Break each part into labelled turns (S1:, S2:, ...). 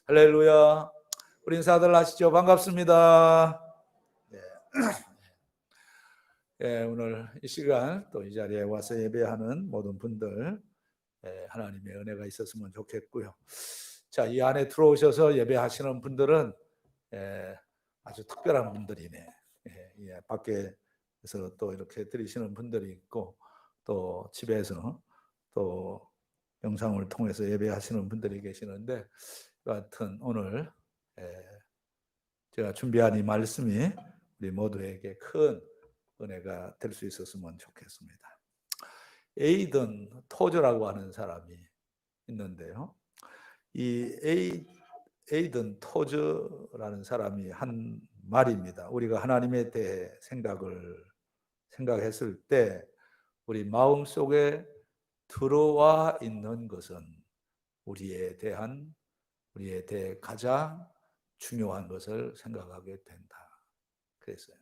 S1: 할렐루야. 우리 인사들 하시죠. 반갑습니다. 네. 예, 오늘 이 시간 또 이 자리에 와서 예배하는 모든 분들 하나님의 은혜가 있었으면 좋겠고요. 자, 이 안에 들어오셔서 예배하시는 분들은 아주 특별한 분들이네. 밖에서 또 이렇게 들으시는 분들이 있고 또 집에서 또 영상을 통해서 예배하시는 분들이 계시는데 같은 오늘 제가 준비한 이 말씀이 우리 모두에게 큰 은혜가 될 수 있었으면 좋겠습니다. 에이든 토저라고 하는 사람이 있는데요. 이 에이든 토저라는 사람이 한 말입니다. 우리가 하나님에 대해 생각했을 때 우리 마음속에 들어와 있는 것은 우리에 대해 가장 중요한 것을 생각하게 된다. 그랬어요.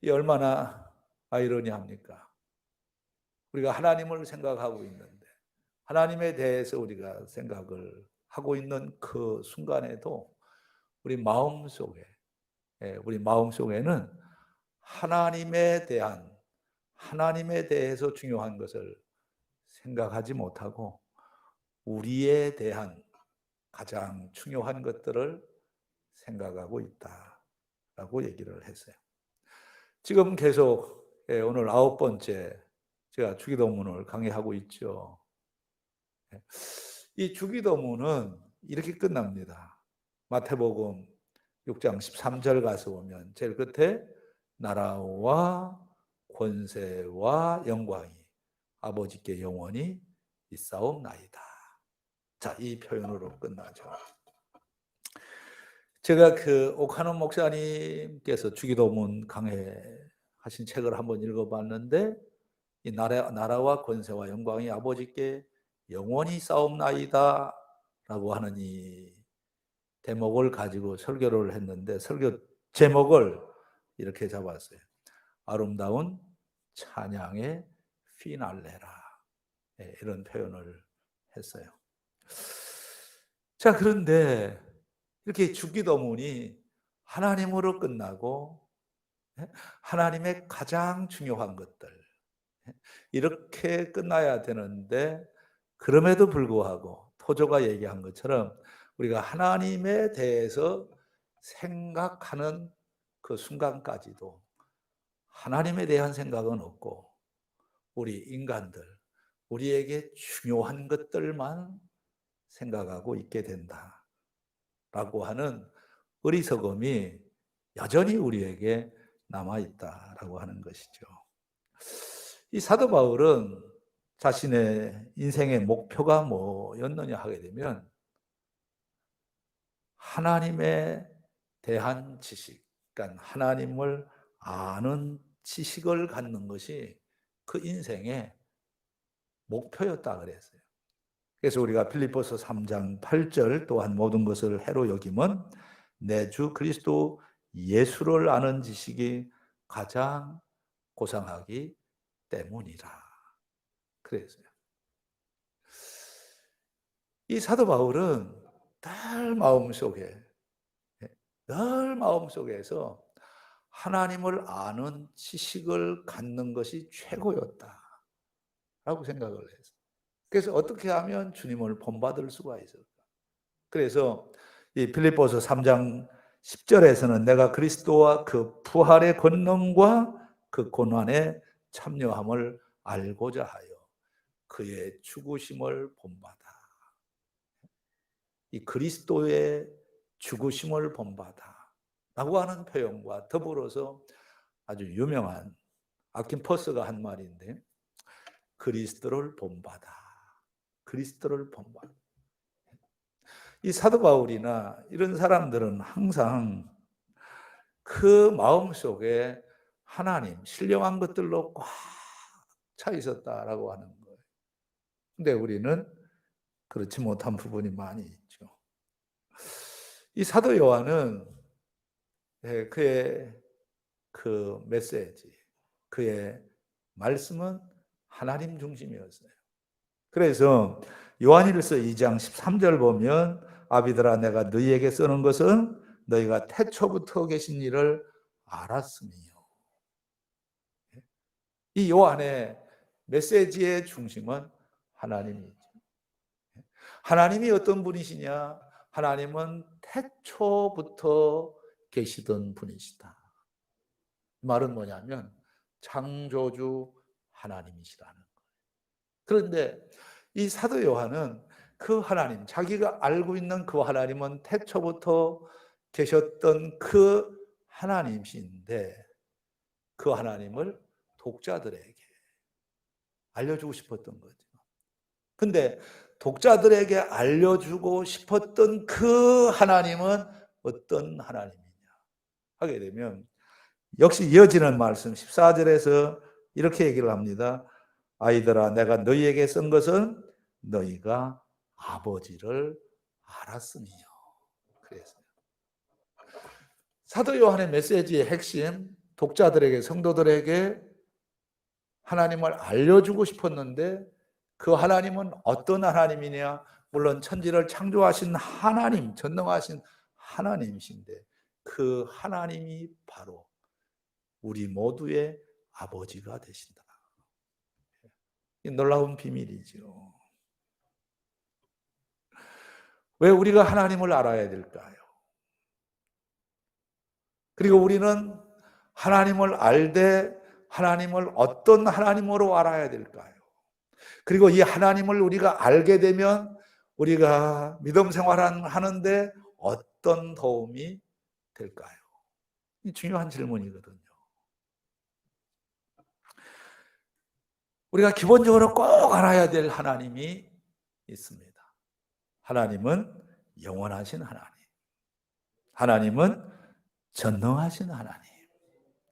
S1: 이 얼마나 아이러니합니까? 우리가 하나님을 생각하고 있는데 하나님에 대해서 우리가 생각을 하고 있는 그 순간에도 우리 마음속에는 하나님에 대해서 중요한 것을 생각하지 못하고 우리에 대한 가장 중요한 것들을 생각하고 있다라고 얘기를 했어요. 지금 계속 오늘 9번째 제가 주기도문을 강의하고 있죠. 이 주기도문은 이렇게 끝납니다. 마태복음 6장 13절 가서 보면 제일 끝에 나라와 권세와 영광이 아버지께 영원히 있사옵나이다. 자, 이 표현으로 끝나죠. 제가 오카논 목사님께서 주기도문 강해하신 책을 한번 읽어봤는데 이 나라와 권세와 영광이 아버지께 영원히 싸움나이다 라고 하는 이 대목을 가지고 설교를 했는데 설교 제목을 이렇게 잡았어요. 아름다운 찬양의 피날레라. 이런 표현을 했어요. 자, 그런데 이렇게 주기도문이 하나님으로 끝나고 하나님의 가장 중요한 것들 이렇게 끝나야 되는데 그럼에도 불구하고 토저가 얘기한 것처럼 우리가 하나님에 대해서 생각하는 그 순간까지도 하나님에 대한 생각은 없고 우리 인간들, 우리에게 중요한 것들만 생각하고 있게 된다라고 하는 어리석음이 여전히 우리에게 남아있다라고 하는 것이죠. 이 사도 바울은 자신의 인생의 목표가 뭐였느냐 하게 되면 하나님에 대한 지식, 그러니까 하나님을 아는 지식을 갖는 것이 그 인생의 목표였다 그랬어요. 그래서 우리가 빌립보서 3장 8절 또한 모든 것을 해로 여김은 내 주 그리스도 예수를 아는 지식이 가장 고상하기 때문이라 그랬어요. 이 사도 바울은 늘 마음속에서 하나님을 아는 지식을 갖는 것이 최고였다라고 생각을 했어요. 그래서 어떻게 하면 주님을 본받을 수가 있을까? 그래서 이 빌립보서 3장 10절에서는 내가 그리스도와 그 부활의 권능과 그 고난에 참여함을 알고자 하여 그의 죽으심을 본받아. 이 그리스도의 죽으심을 본받아 라고 하는 표현과 더불어서 아주 유명한 아킨포스가 한 말인데 그리스도를 본받아. 이 사도 바울이나 이런 사람들은 항상 그 마음속에 하나님, 신령한 것들로 꽉 차 있었다라고 하는 거예요. 근데 우리는 그렇지 못한 부분이 많이 있죠. 이 사도 요한은 그의 그 메시지, 그의 말씀은 하나님 중심이었어요. 그래서 요한일서 2장 13절 보면 아비들아 내가 너희에게 쓰는 것은 너희가 태초부터 계신 일을 알았음이요. 이 요한의 메시지의 중심은 하나님이죠. 하나님이 어떤 분이시냐? 하나님은 태초부터 계시던 분이시다. 말은 뭐냐면 창조주 하나님이시라는 거예요. 그런데 이 사도 요한은 그 하나님, 자기가 알고 있는 그 하나님은 태초부터 계셨던 그 하나님이신데 그 하나님을 독자들에게 알려주고 싶었던 거죠. 근데 독자들에게 알려주고 싶었던 그 하나님은 어떤 하나님이냐 하게 되면 역시 이어지는 말씀 14절에서 이렇게 얘기를 합니다. 아이들아 내가 너희에게 쓴 것은 너희가 아버지를 알았으니요. 그래서 사도 요한의 메시지의 핵심, 독자들에게, 성도들에게 하나님을 알려주고 싶었는데 그 하나님은 어떤 하나님이냐? 물론 천지를 창조하신 하나님, 전능하신 하나님이신데 그 하나님이 바로 우리 모두의 아버지가 되신다. 이 놀라운 비밀이죠. 왜 우리가 하나님을 알아야 될까요? 그리고 우리는 하나님을 알되 하나님을 어떤 하나님으로 알아야 될까요? 그리고 이 하나님을 우리가 알게 되면 우리가 믿음 생활하는데 어떤 도움이 될까요? 이 중요한 질문이거든요. 우리가 기본적으로 꼭 알아야 될 하나님이 있습니다. 하나님은 영원하신 하나님. 하나님은 전능하신 하나님.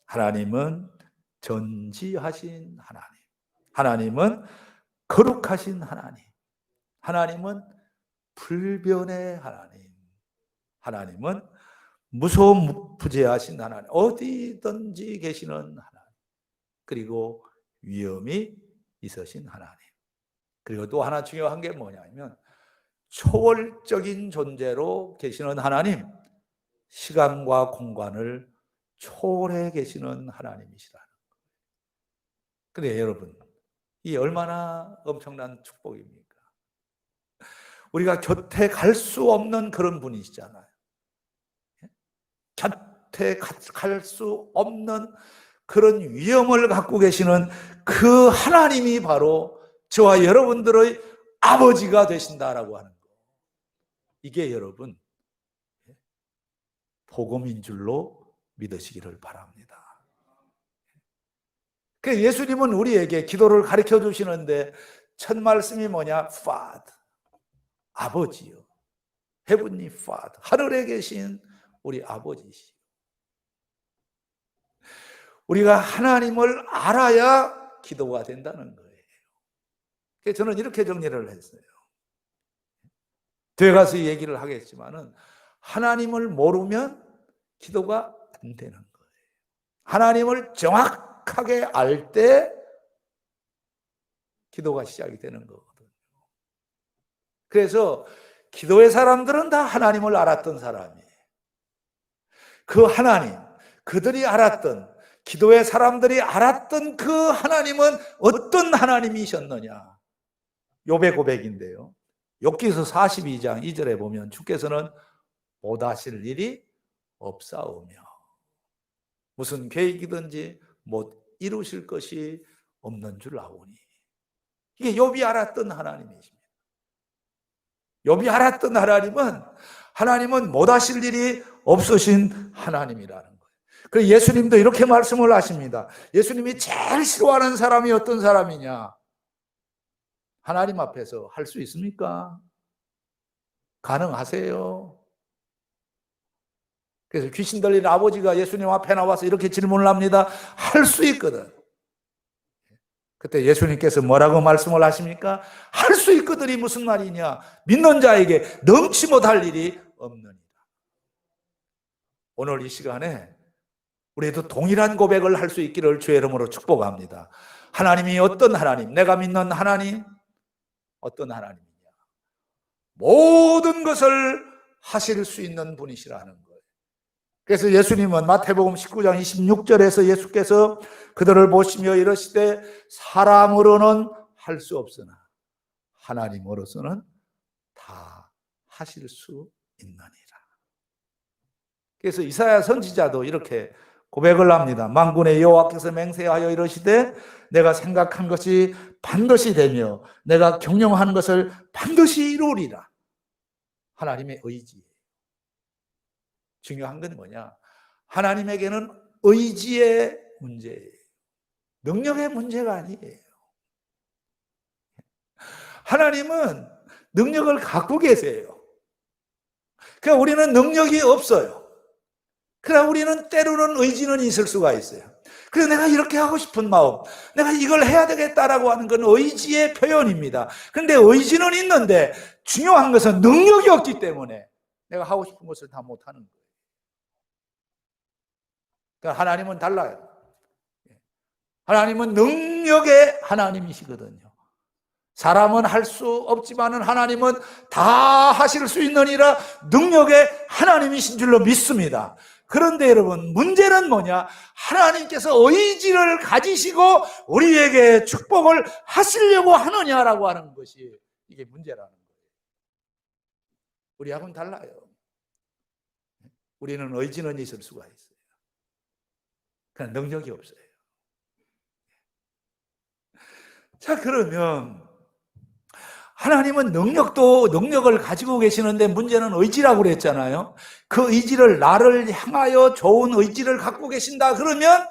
S1: 하나님은 전지하신 하나님. 하나님은 거룩하신 하나님. 하나님은 불변의 하나님. 하나님은 무소부재하신 하나님. 어디든지 계시는 하나님. 그리고 위엄이 있으신 하나님. 그리고 또 하나 중요한 게 뭐냐면 초월적인 존재로 계시는 하나님. 시간과 공간을 초월해 계시는 하나님이시라는 거예요. 그래 여러분, 이 얼마나 엄청난 축복입니까? 우리가 곁에 갈 수 없는 그런 분이시잖아요. 곁에 갈 수 없는 그런 위엄을 갖고 계시는 그 하나님이 바로 저와 여러분들의 아버지가 되신다라고 하는 거. 이게 여러분 복음인 줄로 믿으시기를 바랍니다. 그래서 예수님은 우리에게 기도를 가르쳐 주시는데 첫 말씀이 뭐냐? Father, 아버지요. Heavenly Father, 하늘에 계신 우리 아버지시요. 우리가 하나님을 알아야 기도가 된다는 거예요. 그래서 저는 이렇게 정리를 했어요. 뒤에 가서 얘기를 하겠지만은 하나님을 모르면 기도가 안 되는 거예요. 하나님을 정확하게 알 때 기도가 시작이 되는 거거든요. 그래서 기도의 사람들은 다 하나님을 알았던 사람이에요. 그 하나님, 그들이 알았던, 기도의 사람들이 알았던 그 하나님은 어떤 하나님이셨느냐? 욥의 고백인데요. 욥기서 42장 2절에 보면 주께서는 못하실 일이 없사오며 무슨 계획이든지 못 이루실 것이 없는 줄 아오니. 이게 욥이 알았던 하나님이십니다. 욥이 알았던 하나님은 못하실 일이 없으신 하나님이라는 거예요. 그래서 예수님도 이렇게 말씀을 하십니다. 예수님이 제일 싫어하는 사람이 어떤 사람이냐? 하나님 앞에서 할 수 있습니까? 가능하세요? 그래서 귀신 들린 아버지가 예수님 앞에 나와서 이렇게 질문을 합니다. 할 수 있거든. 그때 예수님께서 뭐라고 말씀을 하십니까? 할 수 있거든이 무슨 말이냐? 믿는 자에게 넘치 못할 일이 없느니라. 오늘 이 시간에 우리도 동일한 고백을 할 수 있기를 주의 이름으로 축복합니다. 하나님이 어떤 하나님? 내가 믿는 하나님 어떤 하나님이냐? 모든 것을 하실 수 있는 분이시라는 거예요. 그래서 예수님은 마태복음 19장 26절에서 예수께서 그들을 보시며 이러시되 사람으로는 할 수 없으나 하나님으로서는 다 하실 수 있느니라. 그래서 이사야 선지자도 이렇게 고백을 합니다. 만군의 여호와께서 맹세하여 이러시되 내가 생각한 것이 반드시 되며 내가 경영한 것을 반드시 이루리라. 하나님의 의지예요. 중요한 건 뭐냐? 하나님에게는 의지의 문제예요. 능력의 문제가 아니에요. 하나님은 능력을 갖고 계세요. 그러니까 우리는 능력이 없어요. 그러나 우리는 때로는 의지는 있을 수가 있어요. 그래서 내가 이렇게 하고 싶은 마음, 내가 이걸 해야 되겠다라고 하는 건 의지의 표현입니다. 그런데 의지는 있는데 중요한 것은 능력이 없기 때문에 내가 하고 싶은 것을 다 못하는 거예요. 그러니까 하나님은 달라요. 하나님은 능력의 하나님이시거든요. 사람은 할 수 없지만은 하나님은 다 하실 수 있느니라 능력의 하나님이신 줄로 믿습니다. 그런데 여러분, 문제는 뭐냐? 하나님께서 의지를 가지시고 우리에게 축복을 하시려고 하느냐라고 하는 것이 이게 문제라는 거예요. 우리하고는 달라요. 우리는 의지는 있을 수가 있어요. 그냥 능력이 없어요. 자, 그러면 하나님은 능력을 가지고 계시는데 문제는 의지라고 그랬잖아요. 그 의지를 나를 향하여 좋은 의지를 갖고 계신다 그러면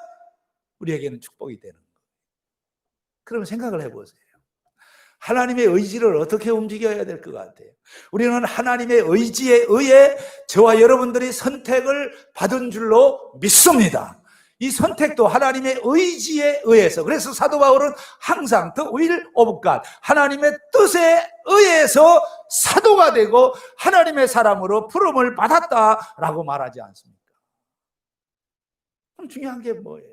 S1: 우리에게는 축복이 되는 거예요. 그러면 생각을 해보세요. 하나님의 의지를 어떻게 움직여야 될 것 같아요? 우리는 하나님의 의지에 의해 저와 여러분들이 선택을 받은 줄로 믿습니다. 이 선택도 하나님의 의지에 의해서, 그래서 사도 바울은 항상 the will of God, 하나님의 뜻에 의해서 사도가 되고 하나님의 사람으로 부름을 받았다라고 말하지 않습니까? 그럼 중요한 게 뭐예요?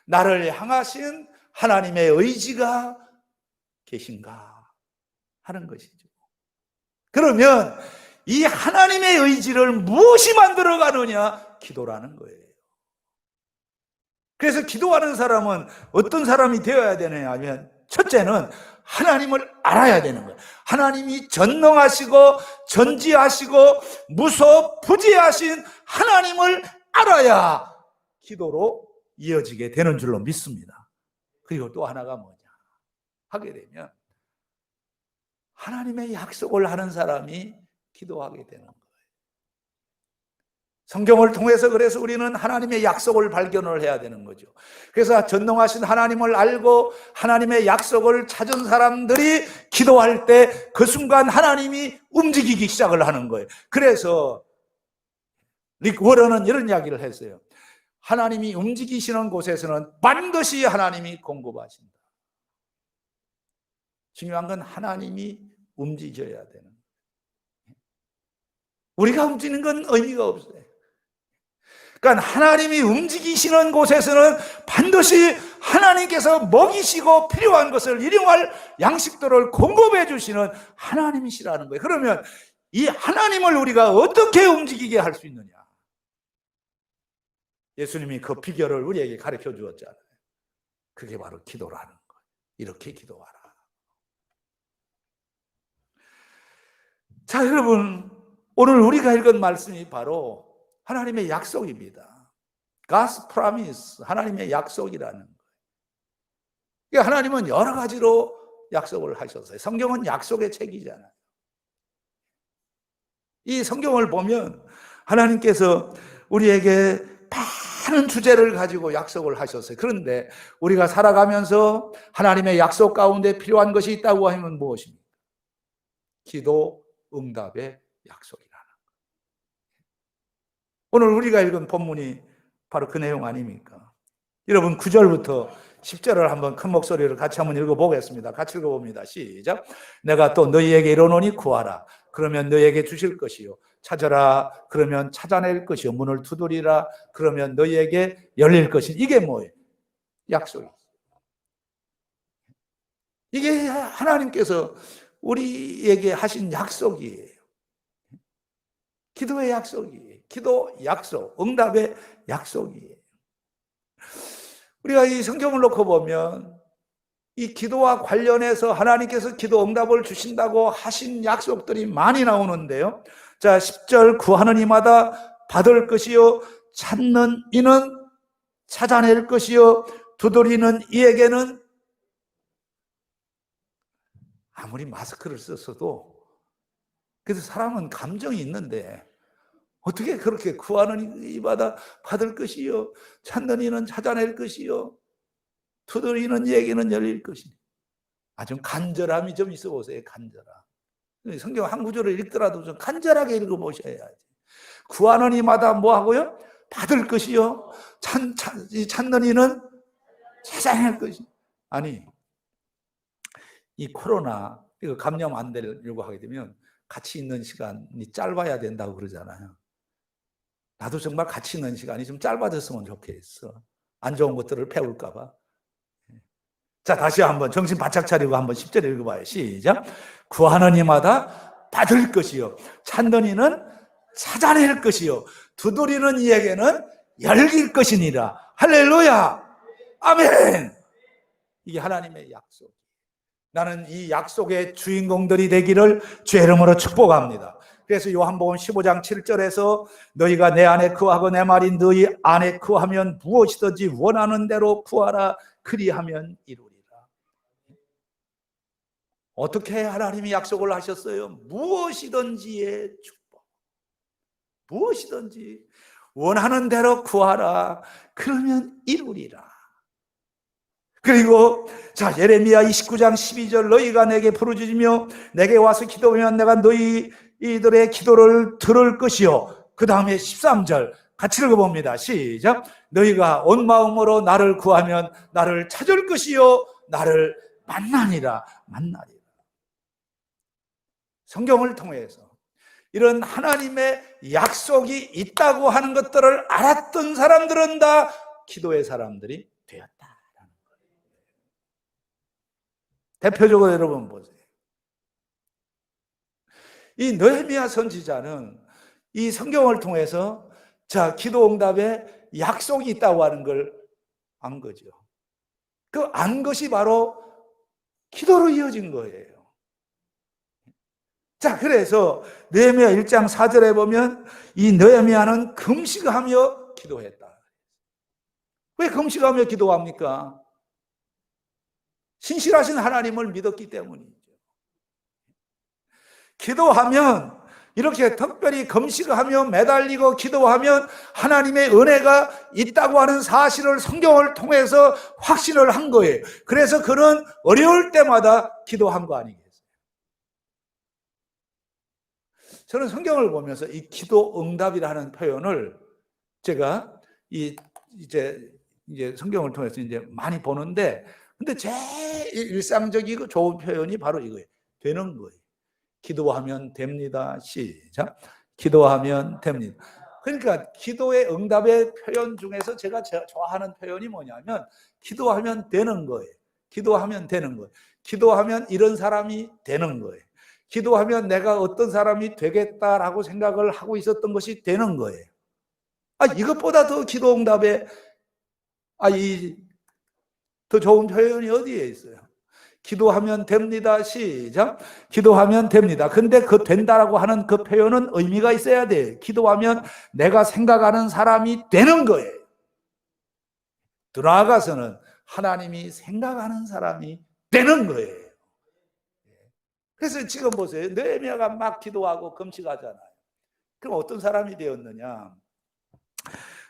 S1: 나를 향하신 하나님의 의지가 계신가 하는 것이죠. 그러면 이 하나님의 의지를 무엇이 만들어가느냐? 기도라는 거예요. 그래서 기도하는 사람은 어떤 사람이 되어야 되느냐 하면, 첫째는 하나님을 알아야 되는 거예요. 하나님이 전능하시고 전지하시고 무소부지하신 하나님을 알아야 기도로 이어지게 되는 줄로 믿습니다. 그리고 또 하나가 뭐냐 하게 되면 하나님의 약속을 하는 사람이 기도하게 되는 거예요. 성경을 통해서 그래서 우리는 하나님의 약속을 발견을 해야 되는 거죠. 그래서 전능하신 하나님을 알고 하나님의 약속을 찾은 사람들이 기도할 때 그 순간 하나님이 움직이기 시작을 하는 거예요. 그래서 릭 워런은 이런 이야기를 했어요. 하나님이 움직이시는 곳에서는 반드시 하나님이 공급하신다. 중요한 건 하나님이 움직여야 되는 거예요. 우리가 움직이는 건 의미가 없어요. 그러니까 하나님이 움직이시는 곳에서는 반드시 하나님께서 먹이시고 필요한 것을 일용할 양식들을 공급해 주시는 하나님이시라는 거예요. 그러면 이 하나님을 우리가 어떻게 움직이게 할 수 있느냐? 예수님이 그 비결을 우리에게 가르쳐 주었잖아요. 그게 바로 기도라는 거예요. 이렇게 기도하라. 자, 여러분, 오늘 우리가 읽은 말씀이 바로 하나님의 약속입니다. God's promise, 하나님의 약속이라는 거예요. 하나님은 여러 가지로 약속을 하셨어요. 성경은 약속의 책이잖아요. 이 성경을 보면 하나님께서 우리에게 많은 주제를 가지고 약속을 하셨어요. 그런데 우리가 살아가면서 하나님의 약속 가운데 필요한 것이 있다고 하면 무엇입니까? 기도 응답의 약속이라는 거예요. 오늘 우리가 읽은 본문이 바로 그 내용 아닙니까? 여러분 9절부터 10절을 한번 큰 목소리로 같이 한번 읽어보겠습니다. 같이 읽어봅니다. 시작. 내가 또 너희에게 이르노니 구하라. 그러면 너희에게 주실 것이요. 찾아라. 그러면 찾아낼 것이요. 문을 두드리라. 그러면 너희에게 열릴 것이. 이게 뭐예요? 약속이에요. 이게 하나님께서 우리에게 하신 약속이에요. 기도의 약속이에요. 기도 약속, 응답의 약속이에요. 우리가 이 성경을 놓고 보면 이 기도와 관련해서 하나님께서 기도 응답을 주신다고 하신 약속들이 많이 나오는데요. 자, 10절 구하는 이마다 받을 것이요 찾는 이는 찾아낼 것이요 두드리는 이에게는, 아무리 마스크를 썼어도 그래서 사람은 감정이 있는데 어떻게 그렇게 구하는 이마다 받을 것이요 찾는 이는 찾아낼 것이요 두드리는 이에게는 열릴 것이니. 아주 간절함이 좀 있어 보세요. 간절함. 성경 한 구절을 읽더라도 좀 간절하게 읽어보셔야지. 구하는 이마다 뭐 하고요? 받을 것이요 찾는 이는 찾아낼 것이. 아니, 이 코로나 이거 감염 안 되려고 하게 되면 같이 있는 시간이 짧아야 된다고 그러잖아요. 나도 정말 같이 있는 시간이 좀 짧아졌으면 좋겠어. 안 좋은 것들을 배울까 봐. 자, 다시 한번 정신 바짝 차리고 한번 10절 읽어봐요. 시작. 구하는 이마다 받을 것이요 찾는 이는 찾아낼 것이요 두드리는 이에게는 열릴 것이니라. 할렐루야. 아멘. 이게 하나님의 약속. 나는 이 약속의 주인공들이 되기를 주의 이름으로 축복합니다. 그래서 요한복음 15장 7절에서 너희가 내 안에 거하고 내 말이 너희 안에 거하면 무엇이든지 원하는 대로 구하라 그리하면 이루리라. 어떻게 하나님이 약속을 하셨어요? 무엇이든지의 축복. 무엇이든지 원하는 대로 구하라 그러면 이루리라. 그리고 자, 예레미야 29장 12절 너희가 내게 부르짖으며 내게 와서 기도하면 내가 너희들의 기도를 들을 것이요. 그 다음에 13절 같이 읽어봅니다. 시작. 너희가 온 마음으로 나를 구하면 나를 찾을 것이요 나를 만나리라. 성경을 통해서 이런 하나님의 약속이 있다고 하는 것들을 알았던 사람들은 다 기도의 사람들이 되었다. 대표적으로 여러분 보세요. 이 느헤미야 선지자는 이 성경을 통해서 자, 기도 응답에 약속이 있다고 하는 걸 안 거죠. 그 안 것이 바로 기도로 이어진 거예요. 자, 그래서 느헤미야 1장 4절에 보면 이 느헤미야는 금식하며 기도했다. 왜 금식하며 기도합니까? 신실하신 하나님을 믿었기 때문이죠. 기도하면 이렇게 특별히 금식하며 매달리고 기도하면 하나님의 은혜가 있다고 하는 사실을 성경을 통해서 확신을 한 거예요. 그래서 그는 어려울 때마다 기도한 거 아니겠어요? 저는 성경을 보면서 이 기도 응답이라는 표현을 제가 이제 성경을 통해서 이제 많이 보는데, 근데 제일 일상적이고 좋은 표현이 바로 이거예요. 되는 거예요. 기도하면 됩니다. 시작. 기도하면 됩니다. 그러니까 기도의 응답의 표현 중에서 제가 좋아하는 표현이 뭐냐면 기도하면 되는 거예요. 기도하면 되는 거예요. 기도하면 이런 사람이 되는 거예요. 기도하면 내가 어떤 사람이 되겠다라고 생각을 하고 있었던 것이 되는 거예요. 이것보다 더 기도 응답에 더 좋은 표현이 어디에 있어요? 기도하면 됩니다. 시작. 기도하면 됩니다. 근데 그 된다라고 하는 그 표현은 의미가 있어야 돼요. 기도하면 내가 생각하는 사람이 되는 거예요. 더 나아가서는 하나님이 생각하는 사람이 되는 거예요. 그래서 지금 보세요. 느헤미야가 막 기도하고 금식하잖아요. 그럼 어떤 사람이 되었느냐?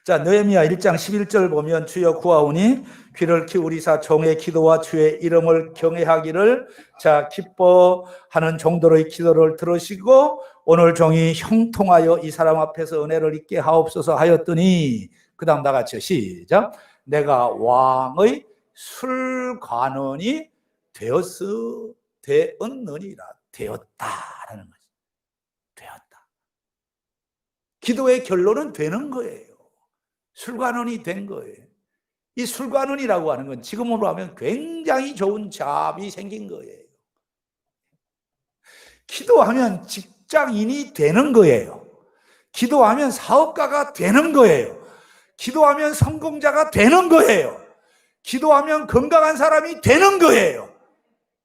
S1: 자, 느헤미야 1장 11절 보면 주여 구하오니 귀를 기울이사 종의 기도와 주의 이름을 경외하기를 자 기뻐하는 정도로의 기도를 들으시고 오늘 종이 형통하여 이 사람 앞에서 은혜를 입게 하옵소서 하였더니 그 다음 나같이 시작. 내가 왕의 술관원이 되었느니라. 되었다라는 거죠. 되었다. 기도의 결론은 되는 거예요. 술관원이 된 거예요. 이 술관원이라고 하는 건 지금으로 하면 굉장히 좋은 잡이 생긴 거예요. 기도하면 직장인이 되는 거예요. 기도하면 사업가가 되는 거예요. 기도하면 성공자가 되는 거예요. 기도하면 건강한 사람이 되는 거예요.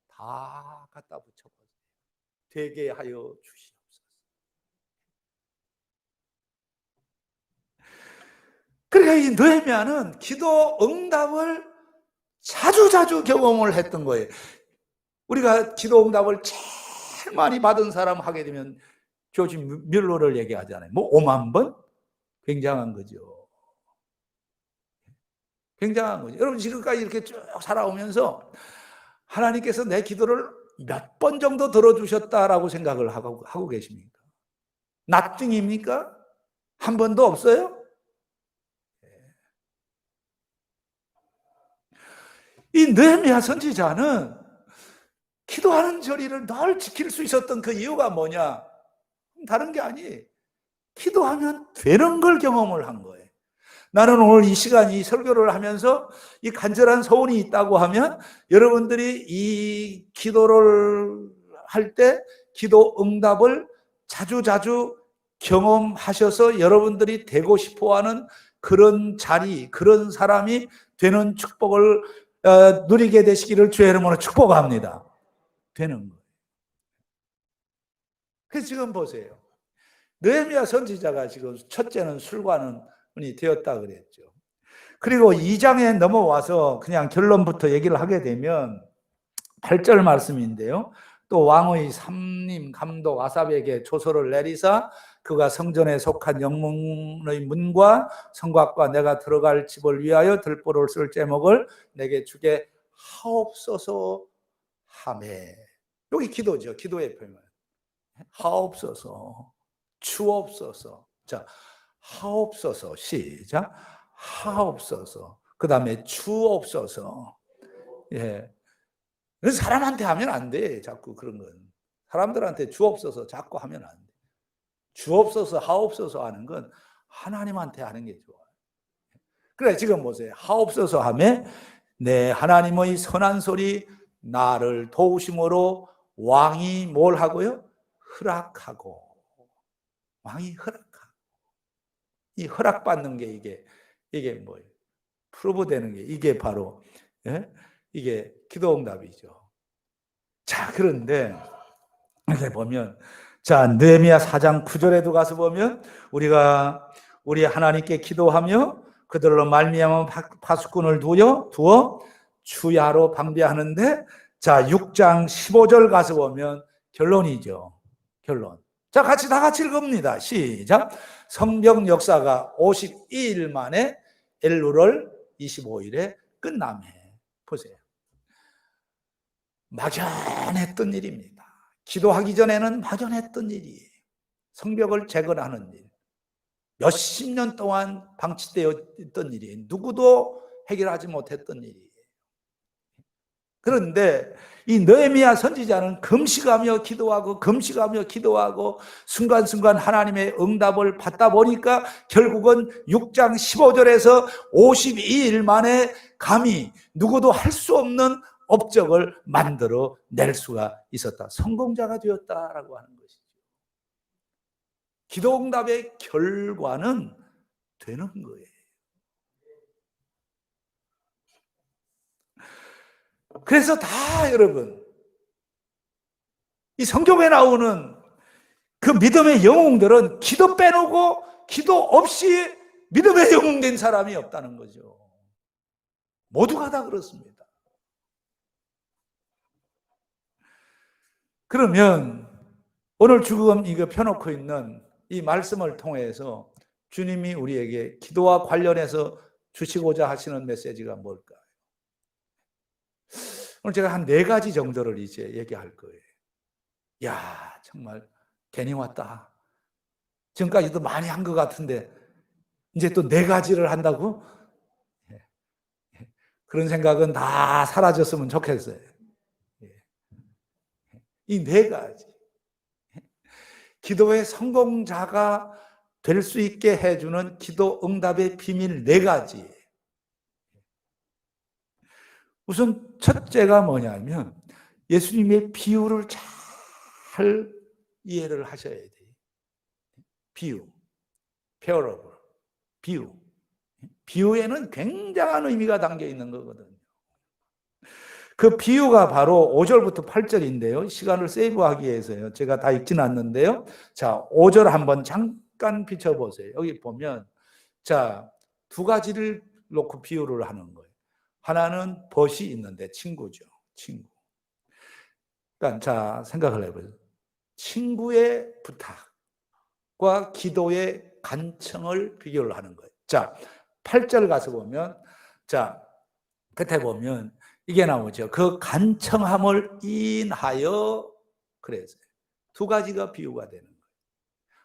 S1: 다 갖다 붙여버려요. 되게 하여 주시옵소서. 그러니까 이 느헤미야는 기도 응답을 자주자주 경험을 했던 거예요. 우리가 기도 응답을 제일 많이 받은 사람 하게 되면 조지 뮬러를 얘기하잖아요. 뭐 5만 번? 굉장한 거죠. 굉장한 거죠. 여러분 지금까지 이렇게 쭉 살아오면서 하나님께서 내 기도를 몇 번 정도 들어주셨다라고 생각을 하고 계십니까? 납증입니까? 한 번도 없어요? 이 느헤미야 선지자는 기도하는 저리를 늘 지킬 수 있었던 그 이유가 뭐냐? 다른 게 아니에요. 기도하면 되는 걸 경험을 한 거예요. 나는 오늘 이 시간 이 설교를 하면서 이 간절한 소원이 있다고 하면 여러분들이 이 기도를 할 때 기도 응답을 자주자주 경험하셔서 여러분들이 되고 싶어하는 그런 자리, 그런 사람이 되는 축복을 누리게 되시기를 주의 이름으로 축복합니다. 되는 거예요. 그래서 지금 보세요. 느헤미야 선지자가 지금 첫째는 술관원이 되었다 그랬죠. 그리고 2장에 넘어와서 그냥 결론부터 얘기를 하게 되면 8절 말씀인데요. 또 왕의 삼림 감독 아삽에게 조서를 내리사 그가 성전에 속한 영문의 문과 성곽과 내가 들어갈 집을 위하여 들보를 쓸 제목을 내게 주게 하옵소서 하매. 여기 기도죠. 기도의 표현. 하옵소서, 주옵소서. 자, 하옵소서. 시작. 하옵소서. 그 다음에 주옵소서. 예. 그래서 사람한테 하면 안 돼. 자꾸 그런 건. 사람들한테 주옵소서 자꾸 하면 안 돼. 주옵소서, 하옵소서 하는 건 하나님한테 하는 게 좋아요. 그래, 지금 보세요. 하옵소서 하면 내 하나님의 선한 소리 나를 도우심으로 왕이 뭘 하고요? 허락하고. 왕이 허락하고. 이 허락받는 게 이게 뭐예요? 프로브 되는 게 이게 바로 이게 기도응답이죠. 자, 그런데 이렇게 보면 자, 느헤미야 4장 9절에도 가서 보면 우리가 우리 하나님께 기도하며 그들로 말미암아 파수꾼을 두어 주야로 방비하는데 자, 6장 15절 가서 보면 결론이죠. 결론. 자, 다 같이 읽읍니다. 시작. 성경 역사가 52일 만에 엘루월 25일에 끝나매. 보세요. 막연했던 일입니다. 기도하기 전에는 막연했던 일이에요. 성벽을 재건하는 일. 몇십 년 동안 방치되어 있던 일이에요. 누구도 해결하지 못했던 일이에요. 그런데 이 느헤미야 선지자는 금식하며 기도하고 순간순간 하나님의 응답을 받다 보니까 결국은 6장 15절에서 52일 만에 감히 누구도 할 수 없는 업적을 만들어 낼 수가 있었다. 성공자가 되었다라고 하는 것이죠. 기도 응답의 결과는 되는 거예요. 그래서 다 여러분 이 성경에 나오는 그 믿음의 영웅들은 기도 빼놓고 기도 없이 믿음의 영웅 된 사람이 없다는 거죠. 모두가 다 그렇습니다. 그러면 오늘 지금 이거 펴놓고 있는 이 말씀을 통해서 주님이 우리에게 기도와 관련해서 주시고자 하시는 메시지가 뭘까요? 오늘 제가 한 4가지 정도를 이제 얘기할 거예요. 야, 정말 괜히 왔다. 지금까지도 많이 한 것 같은데 이제 또 4가지를 한다고? 그런 생각은 다 사라졌으면 좋겠어요. 이 4가지. 기도의 성공자가 될 수 있게 해주는 기도 응답의 비밀 4가지. 우선 첫째가 뭐냐면 예수님의 비유를 잘 잘 이해를 하셔야 돼요. 비유, parable, 비유. 비유에는 굉장한 의미가 담겨 있는 거거든요. 그 비유가 바로 5절부터 8절인데요. 시간을 세이브하기 위해서요. 제가 다 읽지는 않는데요. 자, 5절 한번 잠깐 비춰보세요. 여기 보면, 자, 두 가지를 놓고 비유를 하는 거예요. 하나는 벗이 있는데 친구죠. 친구. 그러니까 자, 생각을 해보세요. 친구의 부탁과 기도의 간청을 비교를 하는 거예요. 자, 8절 가서 보면, 자, 끝에 보면 이게 나오죠. 그 간청함을 인하여, 그래서 두 가지가 비유가 되는 거예요.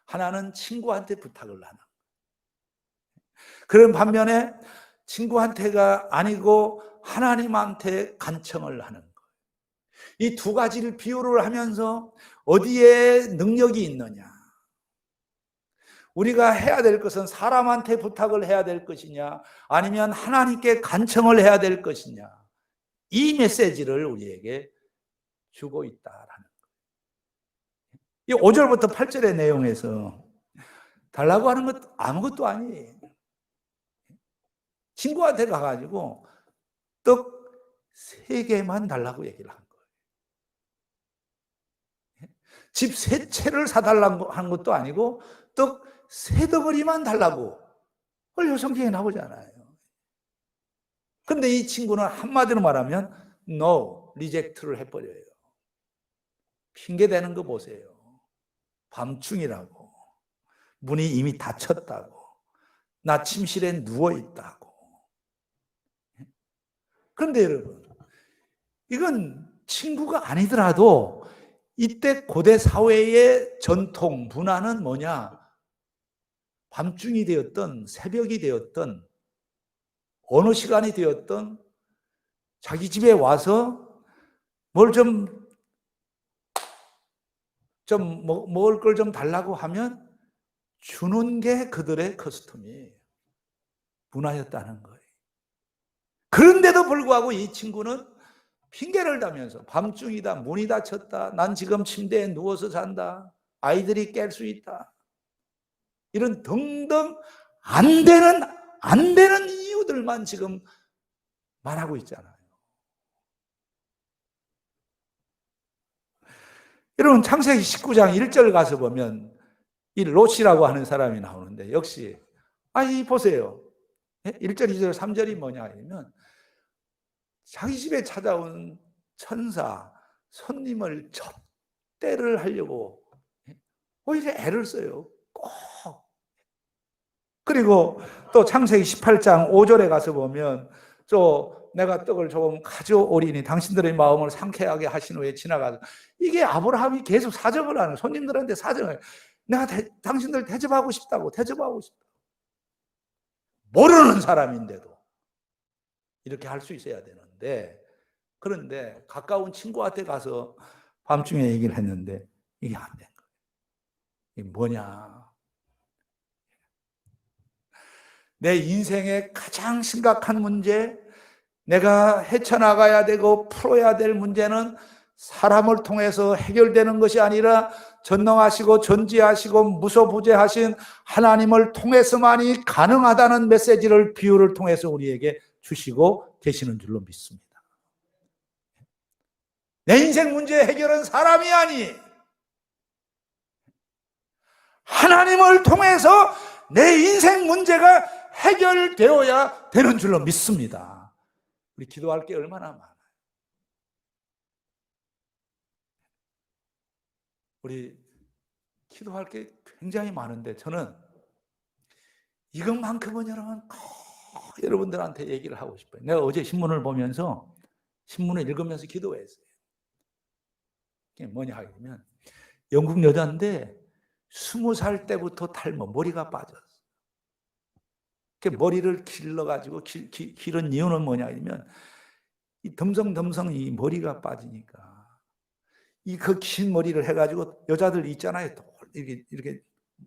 S1: 하나는 친구한테 부탁을 하는 거예요. 그런 반면에 친구한테가 아니고 하나님한테 간청을 하는 거예요. 이 두 가지를 비유를 하면서 어디에 능력이 있느냐, 우리가 해야 될 것은 사람한테 부탁을 해야 될 것이냐, 아니면 하나님께 간청을 해야 될 것이냐, 이 메시지를 우리에게 주고 있다라는 거예요. 이 5절부터 8절의 내용에서 달라고 하는 것 아무것도 아니에요. 친구한테 가가지고 떡 3개만 달라고 얘기를 한 거예요. 집 3채를 사달라고 한 것도 아니고 떡 3덩어리만 달라고. 원래 성경에 나오잖아요. 근데 이 친구는 한마디로 말하면 no, 리젝트를 해버려요. 핑계대는 거 보세요. 밤중이라고, 문이 이미 닫혔다고, 나 침실에 누워있다고. 그런데 여러분, 이건 친구가 아니더라도 이때 고대 사회의 전통 문화는 뭐냐, 밤중이 되었던 새벽이 되었던 어느 시간이 되었던 자기 집에 와서 뭘 먹을 걸 좀 달라고 하면 주는 게 그들의 커스텀이에요. 문화였다는 거예요. 그런데도 불구하고 이 친구는 핑계를 대면서 밤중이다, 문이 닫혔다, 난 지금 침대에 누워서 잔다, 아이들이 깰 수 있다, 이런 등등 안 되는 이유들만 지금 말하고 있잖아요. 여러분, 창세기 19장 1절 가서 보면 이 롯이라고 하는 사람이 나오는데, 역시 보세요. 1절, 2절, 3절이 뭐냐 하면 자기 집에 찾아온 천사, 손님을 접대를 하려고 오히려 애를 써요. 꼭. 그리고 또 창세기 18장 5절에 가서 보면 내가 떡을 조금 가져오리니 당신들의 마음을 상쾌하게 하신 후에 지나가서, 이게 아브라함이 계속 사정을 하는, 손님들한테 사정을, 내가 당신들 대접하고 싶다고. 모르는 사람인데도 이렇게 할 수 있어야 되는데, 그런데 가까운 친구한테 가서 밤중에 얘기를 했는데 이게 안 된 거예요. 이게 뭐냐, 내 인생의 가장 심각한 문제, 내가 헤쳐나가야 되고 풀어야 될 문제는 사람을 통해서 해결되는 것이 아니라 전능하시고 전지하시고 무소부재하신 하나님을 통해서만이 가능하다는 메시지를 비유를 통해서 우리에게 주시고 계시는 줄로 믿습니다. 내 인생 문제의 해결은 사람이 아니, 하나님을 통해서 내 인생 문제가 해결되어야 되는 줄로 믿습니다. 우리 기도할 게 얼마나 많아요. 우리 기도할 게 굉장히 많은데, 저는 이것만큼은 여러분들한테 얘기를 하고 싶어요. 내가 어제 신문을 보면서, 신문을 읽으면서 기도했어요. 그게 뭐냐 하면, 영국 여자인데 20살 때부터 탈모, 머리가 빠졌어. 머리를 길러가지고 기른 이유는 뭐냐 하면, 이 덤성덤성 이 머리가 빠지니까 이 그 긴 머리를 해가지고, 여자들 있잖아요, 이렇게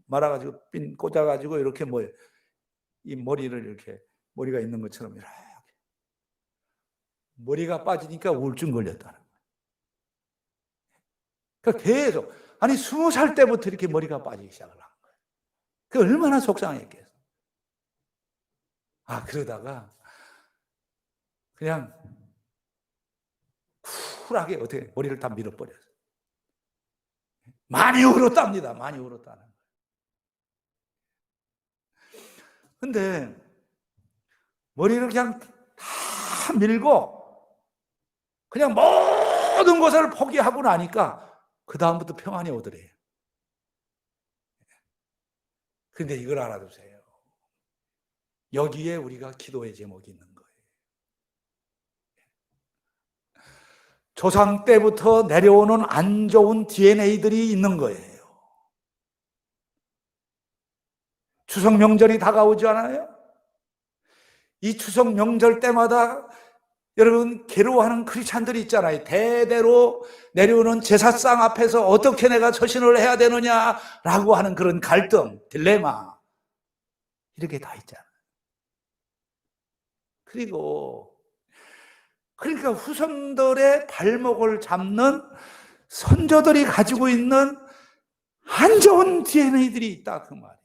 S1: 말아가지고 핀 꽂아가지고 이렇게 이 머리를 이렇게 머리가 있는 것처럼 이렇게 머리가 빠지니까 우울증 걸렸다는 거예요. 그러니까 계속, 아니 20살 때부터 이렇게 머리가 빠지기 시작을 한 거예요. 그 얼마나 속상했겠어. 그러다가 그냥 쿨하게 어떻게 머리를 다 밀어버렸어요. 많이 울었답니다. 많이 울었다는 거예요. 근데 머리를 그냥 다 밀고 그냥 모든 것을 포기하고 나니까 그 다음부터 평안이 오더래요. 근데 이걸 알아두세요. 여기에 우리가 기도의 제목이 있는 거예요. 조상 때부터 내려오는 안 좋은 DNA들이 있는 거예요. 추석 명절이 다가오지 않아요? 이 추석 명절 때마다 여러분 괴로워하는 크리스찬들이 있잖아요. 대대로 내려오는 제사상 앞에서 어떻게 내가 처신을 해야 되느냐라고 하는 그런 갈등, 딜레마 이렇게 다 있잖아요. 그러니까 후손들의 발목을 잡는 선조들이 가지고 있는 안 좋은 DNA들이 있다 그 말이에요.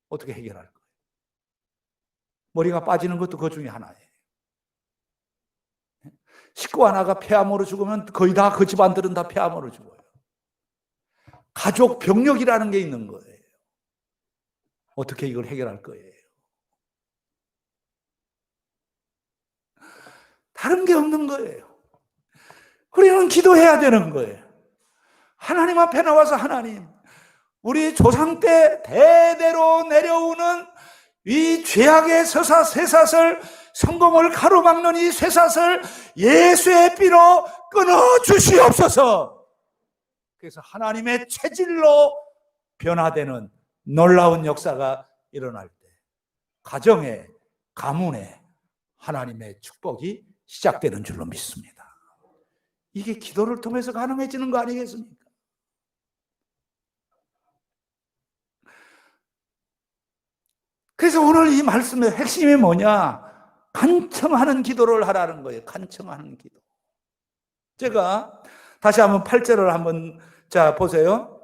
S1: 어떻게 해결할 거예요? 머리가 빠지는 것도 그 중에 하나예요. 식구 하나가 폐암으로 죽으면 거의 다 그 집안들은 다 폐암으로 죽어요. 가족 병력이라는 게 있는 거예요. 어떻게 이걸 해결할 거예요? 다른 게 없는 거예요. 우리는 기도해야 되는 거예요. 하나님 앞에 나와서 하나님, 우리 조상 때 대대로 내려오는 이 죄악의 쇠사슬, 성공을 가로막는 이 쇠사슬 예수의 피로 끊어 주시옵소서. 그래서 하나님의 체질로 변화되는 놀라운 역사가 일어날 때 가정에, 가문에 하나님의 축복이 시작되는 줄로 믿습니다. 이게 기도를 통해서 가능해지는 거 아니겠습니까? 그래서 오늘 이 말씀의 핵심이 뭐냐? 간청하는 기도를 하라는 거예요. 간청하는 기도. 제가 다시 한번 8절을 한번 보세요.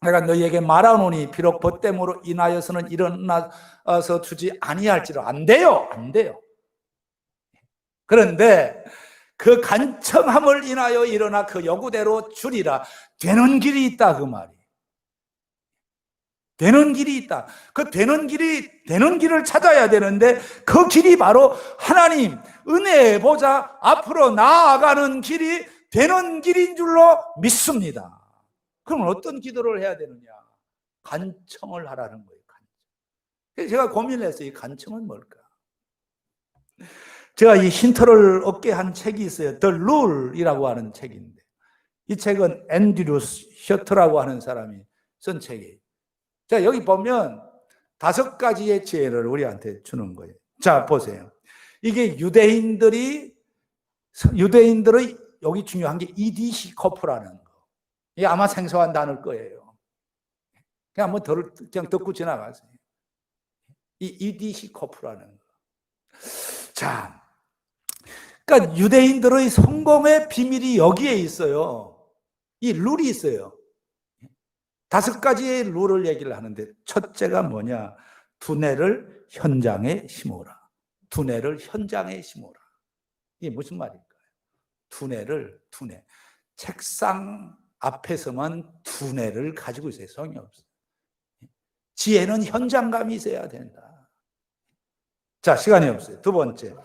S1: 내가 너희에게 말하노니 비록 벗됨으로 인하여서는 일어나서 주지 아니할지로. 안 돼요. 그런데 그 간청함을 인하여 일어나 그 요구대로 주리라. 되는 길이 있다 그 말이에요. 되는 길이 있다. 그 되는 길을 찾아야 되는데 그 길이 바로 하나님 은혜의 보좌 앞으로 나아가는 길이 되는 길인 줄로 믿습니다. 그럼 어떤 기도를 해야 되느냐? 간청을 하라는 거예요. 간청. 제가 고민을 했어요. 이 간청은 뭘까? 제가 이 힌트를 얻게 한 책이 있어요. The Rule이라고 하는 책인데 이 책은 앤드류스 셔터라고 하는 사람이 쓴 책이에요. 자, 여기 보면 5가지의 지혜를 우리한테 주는 거예요. 자, 보세요. 이게 유대인들의 여기 중요한 게 EDC 커프라는 거. 이게 아마 생소한 단어일 거예요. 그냥 한번 그냥 듣고 지나가세요. 이 EDC 커프라는 거. 자, 그러니까 유대인들의 성공의 비밀이 여기에 있어요. 이 룰이 있어요. 5가지의 룰을 얘기를 하는데 첫째가 뭐냐? 두뇌를 현장에 심어라. 두뇌를 현장에 심어라. 이게 무슨 말일까요? 두뇌. 책상 앞에서만 두뇌를 가지고 있어요. 소용이 없어요. 지혜는 현장감이 있어야 된다. 자, 시간이 없어요. 두 번째,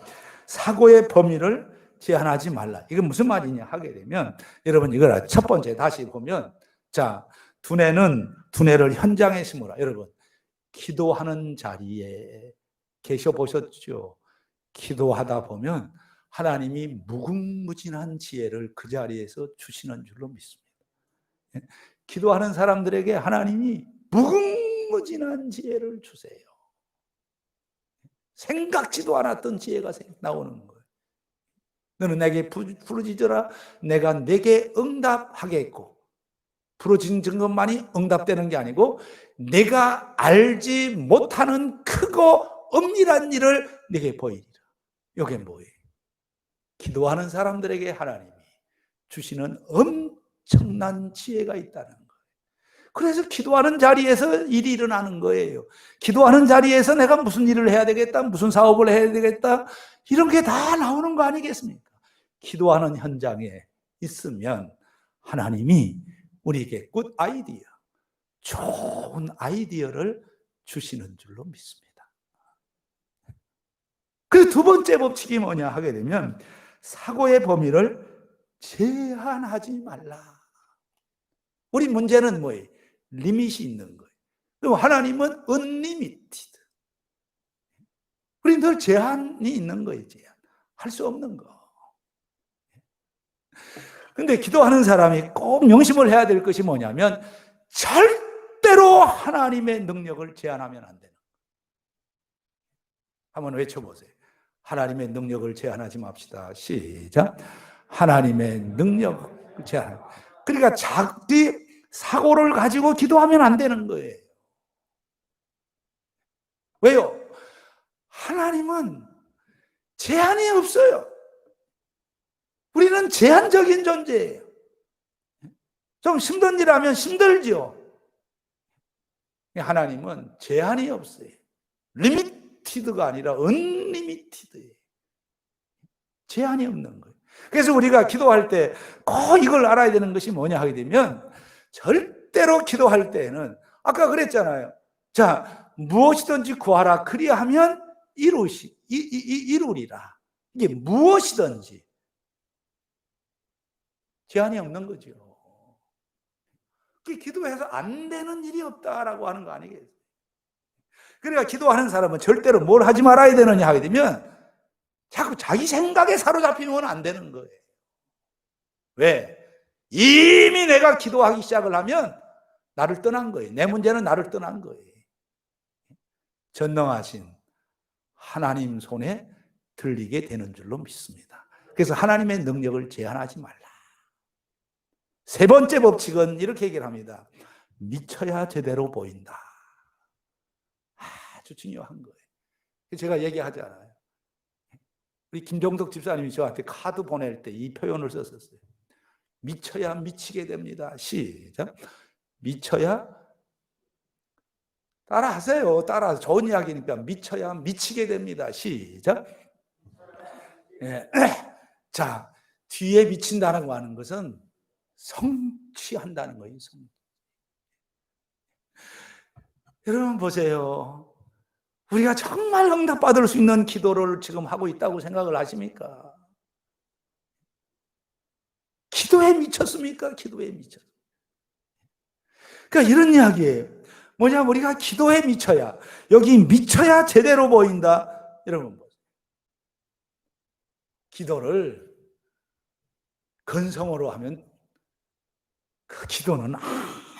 S1: 사고의 범위를 제한하지 말라. 이게 무슨 말이냐 하게 되면 여러분 이걸 첫 번째 다시 보면 자, 두뇌를 현장에 심으라. 여러분 기도하는 자리에 계셔보셨죠? 기도하다 보면 하나님이 무궁무진한 지혜를 그 자리에서 주시는 줄로 믿습니다. 기도하는 사람들에게 하나님이 무궁무진한 지혜를 주세요. 생각지도 않았던 지혜가 나오는 거예요. 너는 내게 부르짖어라. 내가 내게 응답하겠고. 부르짖은 것만이 응답되는 게 아니고 내가 알지 못하는 크고 엄밀한 일을 내게 보이리라. 이게 뭐예요? 기도하는 사람들에게 하나님이 주시는 엄청난 지혜가 있다는 거예요. 그래서 기도하는 자리에서 일이 일어나는 거예요. 기도하는 자리에서 내가 무슨 일을 해야 되겠다, 무슨 사업을 해야 되겠다, 이런 게 다 나오는 거 아니겠습니까? 기도하는 현장에 있으면 하나님이 우리에게 굿 아이디어, 좋은 아이디어를 주시는 줄로 믿습니다. 그 두 번째 법칙이 뭐냐 하게 되면 사고의 범위를 제한하지 말라. 우리 문제는 뭐예요? 리밋이 있는 거예요. 그럼 하나님은 unlimited. 우리 늘 제한이 있는 거예요. 제한. 할 수 없는 거. 근데 기도하는 사람이 꼭 명심을 해야 될 것이 뭐냐면 절대로 하나님의 능력을 제한하면 안 되는 거예요. 한번 외쳐보세요. 하나님의 능력을 제한하지 맙시다. 시작. 하나님의 능력을 제한. 그러니까 자기 사고를 가지고 기도하면 안 되는 거예요. 왜요? 하나님은 제한이 없어요. 우리는 제한적인 존재예요. 좀 힘든 일 하면 힘들죠. 하나님은 제한이 없어요. 리미티드가 아니라 언리미티드예요. 제한이 없는 거예요. 그래서 우리가 기도할 때 꼭 이걸 알아야 되는 것이 뭐냐 하게 되면 절대로 기도할 때에는 아까 그랬잖아요. 자, 무엇이든지 구하라 그리하면 이루리라. 이게 무엇이든지 제한이 없는 거죠. 기도해서 안 되는 일이 없다라고 하는 거 아니겠어요? 그러니까 기도하는 사람은 절대로 뭘 하지 말아야 되느냐 하게 되면 자꾸 자기 생각에 사로잡히면 안 되는 거예요. 왜? 이미 내가 기도하기 시작을 하면 나를 떠난 거예요. 내 문제는 나를 떠난 거예요. 전능하신 하나님 손에 들리게 되는 줄로 믿습니다. 그래서 하나님의 능력을 제한하지 말라. 세 번째 법칙은 이렇게 얘기를 합니다. 미쳐야 제대로 보인다. 아주 중요한 거예요. 제가 얘기하잖아요. 우리 김종덕 집사님이 저한테 카드 보낼 때 이 표현을 썼었어요. 미쳐야 미치게 됩니다. 시작. 미쳐야, 따라하세요. 따라서 좋은 이야기니까 미쳐야 미치게 됩니다. 시작. 예. 자, 뒤에 미친다는 거 하는 것은 성취한다는 거예요. 여러분 보세요. 우리가 정말 응답받을 수 있는 기도를 지금 하고 있다고 생각을 하십니까? 기도에 미쳤습니까? 기도에 미쳤습니까? 그러니까 이런 이야기예요. 뭐냐면 우리가 기도에 미쳐야, 여기 미쳐야 제대로 보인다. 여러분 보세요. 기도를 근성으로 하면 그 기도는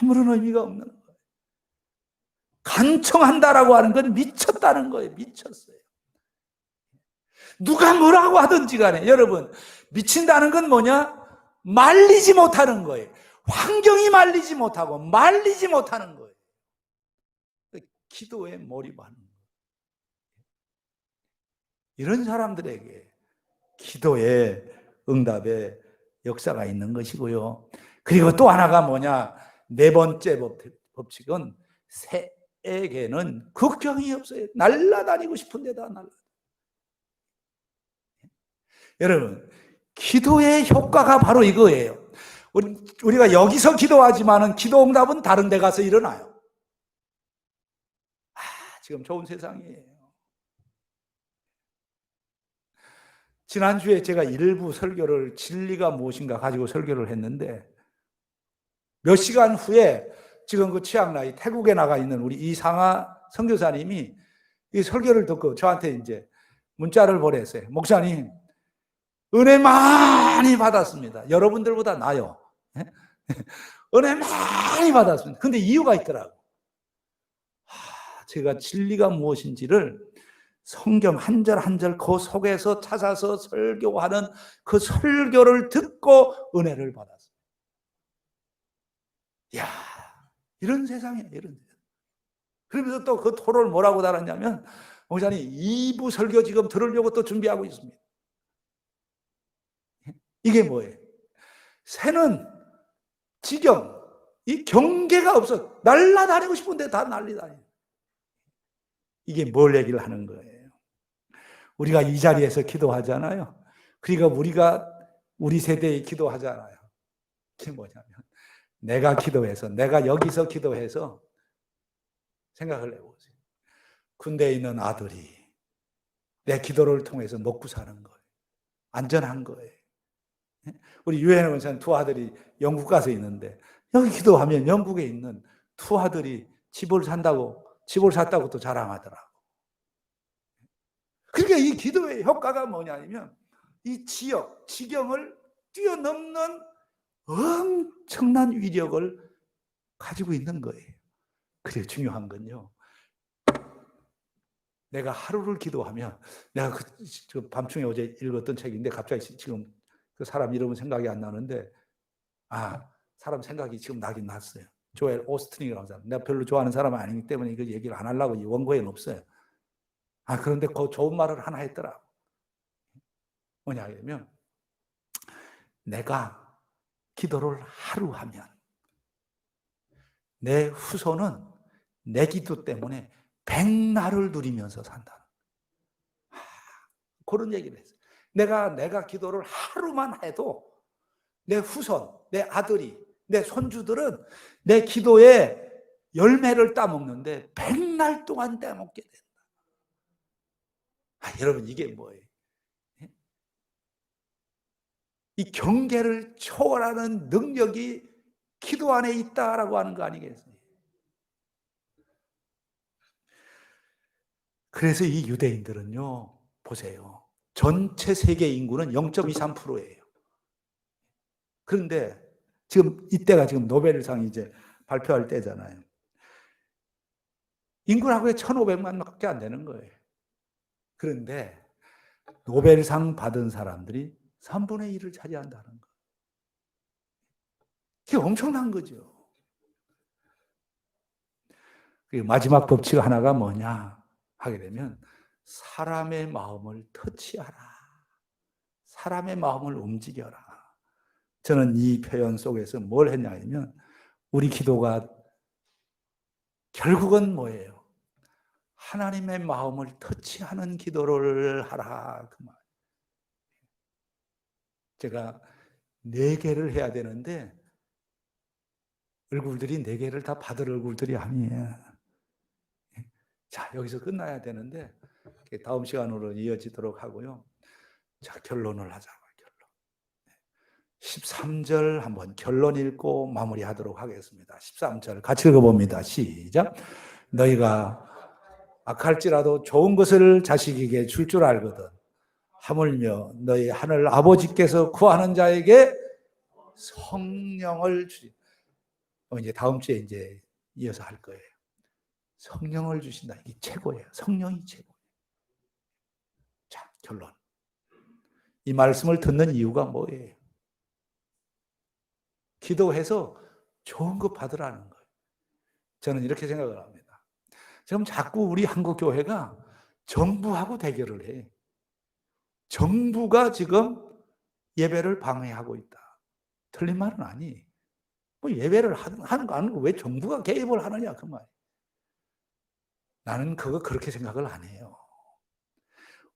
S1: 아무런 의미가 없는 거예요. 간청한다라고 하는 건 미쳤다는 거예요. 미쳤어요. 누가 뭐라고 하든지 간에 여러분, 미친다는 건 뭐냐? 말리지 못하는 거예요. 환경이 말리지 못하고 말리지 못하는 거예요. 기도에 몰입하는 거예요. 이런 사람들에게 기도의 응답의 역사가 있는 것이고요. 그리고 또 하나가 뭐냐? 네 번째 법칙은 새에게는 국경이 없어요. 날아다니고 싶은 데다 날아다니고. 여러분, 기도의 효과가 바로 이거예요. 우리가 여기서 기도하지만은 기도 응답은 다른 데 가서 일어나요. 지금 좋은 세상이에요. 지난주에 제가 일부 설교를 진리가 무엇인가 가지고 설교를 했는데 몇 시간 후에 지금 그 치앙라이 태국에 나가 있는 우리 이상하 선교사님이 이 설교를 듣고 저한테 이제 문자를 보냈어요. 목사님, 은혜 많이 받았습니다. 여러분들보다 나요. 은혜 많이 받았습니다. 근데 이유가 있더라고. 제가 진리가 무엇인지를 성경 한 절 한 절 그 속에서 찾아서 설교하는 그 설교를 듣고 은혜를 받았어요. 이야, 이런 세상이에요. 이런 세상. 그러면서 또 그 토론을 뭐라고 달았냐면, 목사님 2부 설교 지금 들으려고 또 준비하고 있습니다. 이게 뭐예요? 새는 지경, 이 경계가 없어. 날라다니고 싶은데 다 날리다니. 이게 뭘 얘기를 하는 거예요? 우리가 이 자리에서 기도하잖아요. 그러니까 우리가 우리 세대에 기도하잖아요. 그게 뭐냐면 내가 기도해서, 내가 여기서 기도해서 생각을 해보세요. 군대에 있는 아들이 내 기도를 통해서 먹고 사는 거예요. 안전한 거예요. 우리 유엔 원사님 두 아들이 영국 가서 있는데 여기 기도하면 영국에 있는 두 아들이 집을 샀다고 또 자랑하더라고. 그러니까 이 기도의 효과가 뭐냐면 이 지역, 지경을 뛰어넘는 엄청난 위력을 가지고 있는 거예요. 그래 중요한 건요. 내가 하루를 기도하면, 내가 그 밤중에 어제 읽었던 책인데 갑자기 지금 그 사람 이름은 생각이 안 나는데, 사람 생각이 지금 나긴 났어요. 조엘 오스틴이라고 사람. 내가 별로 좋아하는 사람은 아니기 때문에 이거 얘기를 안 하려고 이 원고에는 없어요. 그런데 그 좋은 말을 하나 했더라고. 뭐냐 하면 내가 기도를 하루 하면 내 후손은 내 기도 때문에 백날을 누리면서 산다. 그런 얘기를 했어요. 내가 기도를 하루만 해도 내 후손, 내 아들이, 내 손주들은 내 기도에 열매를 따먹는데 백날 동안 따먹게 된다. 여러분 이게 뭐예요? 이 경계를 초월하는 능력이 기도 안에 있다라고 하는 거 아니겠어요? 그래서 이 유대인들은요, 보세요. 전체 세계 인구는 0.23%예요. 그런데 지금 이때가 지금 노벨상이 이제 발표할 때잖아요. 인구라고 1,500만밖에 안 되는 거예요. 그런데 노벨상 받은 사람들이 3분의 1을 차지한다는 거. 이게 엄청난 거죠. 마지막 법칙 하나가 뭐냐 하게 되면 사람의 마음을 터치하라. 사람의 마음을 움직여라. 저는 이 표현 속에서 뭘 했냐면 우리 기도가 결국은 뭐예요? 하나님의 마음을 터치하는 기도를 하라. 그 말. 제가 4개를 해야 되는데 얼굴들이 4개를 다 받을 얼굴들이 아니에요. 자, 여기서 끝나야 되는데 다음 시간으로 이어지도록 하고요. 자, 결론을 하자고요. 13절 한번 결론 읽고 마무리하도록 하겠습니다. 13절 같이 읽어봅니다. 시작. 너희가 악할지라도 좋은 것을 자식에게 줄 줄 알거든. 하물며 너희 하늘 아버지께서 구하는 자에게 성령을 주시. 이제 다음 주에 이제 이어서 할 거예요. 성령을 주신다. 이게 최고예요. 성령이 최고예요. 자, 결론. 이 말씀을 듣는 이유가 뭐예요? 기도해서 좋은 거 받으라는 거예요. 저는 이렇게 생각을 합니다. 지금 자꾸 우리 한국 교회가 정부하고 대결을 해. 정부가 지금 예배를 방해하고 있다. 틀린 말은 아니. 뭐 예배를 하는 거 아니고 왜 정부가 개입을 하느냐 그 말. 나는 그거 그렇게 생각을 안 해요.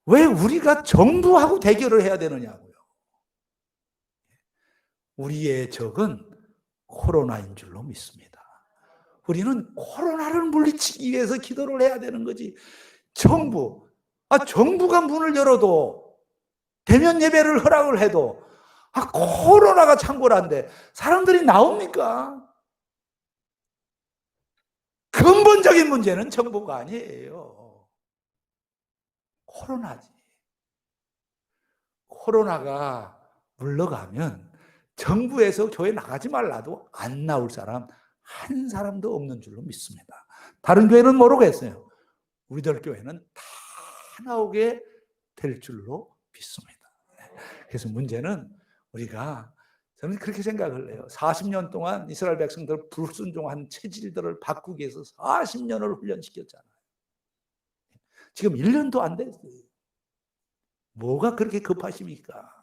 S1: 왜 우리가 정부하고 대결을 해야 되느냐고요. 우리의 적은 코로나인 줄로 믿습니다. 우리는 코로나를 물리치기 위해서 기도를 해야 되는 거지. 정부가 문을 열어도 대면 예배를 허락을 해도 코로나가 창궐한데 사람들이 나옵니까? 근본적인 문제는 정부가 아니에요. 코로나지. 코로나가 물러가면 정부에서 교회 나가지 말라도 안 나올 사람 한 사람도 없는 줄로 믿습니다. 다른 교회는 모르겠어요. 우리들 교회는 다 나오게 될 줄로 믿습니다. 그래서 문제는 우리가, 저는 그렇게 생각을 해요. 40년 동안 이스라엘 백성들 불순종한 체질들을 바꾸기 위해서 40년을 훈련시켰잖아요. 지금 1년도 안 됐어요. 뭐가 그렇게 급하십니까?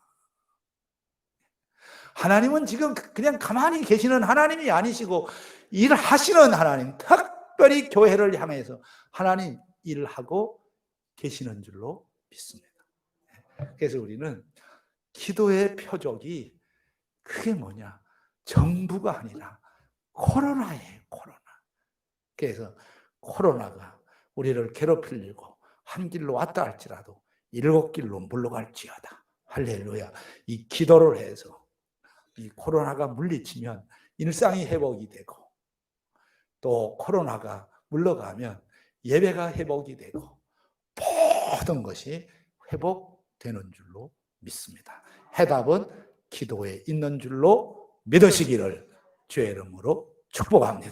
S1: 하나님은 지금 그냥 가만히 계시는 하나님이 아니시고 일하시는 하나님, 특별히 교회를 향해서 하나님 일하고 계시는 줄로 믿습니다. 그래서 우리는 기도의 표적이 그게 뭐냐? 정부가 아니라 코로나예요, 코로나. 그래서 코로나가 우리를 괴롭히려고 한 길로 왔다 할지라도 7길로 물러갈지어다. 할렐루야. 이 기도를 해서 이 코로나가 물리치면 일상이 회복이 되고, 또 코로나가 물러가면 예배가 회복이 되고, 모든 것이 회복되는 줄로 믿습니다. 해답은 기도에 있는 줄로 믿으시기를 주의 이름으로 축복합니다.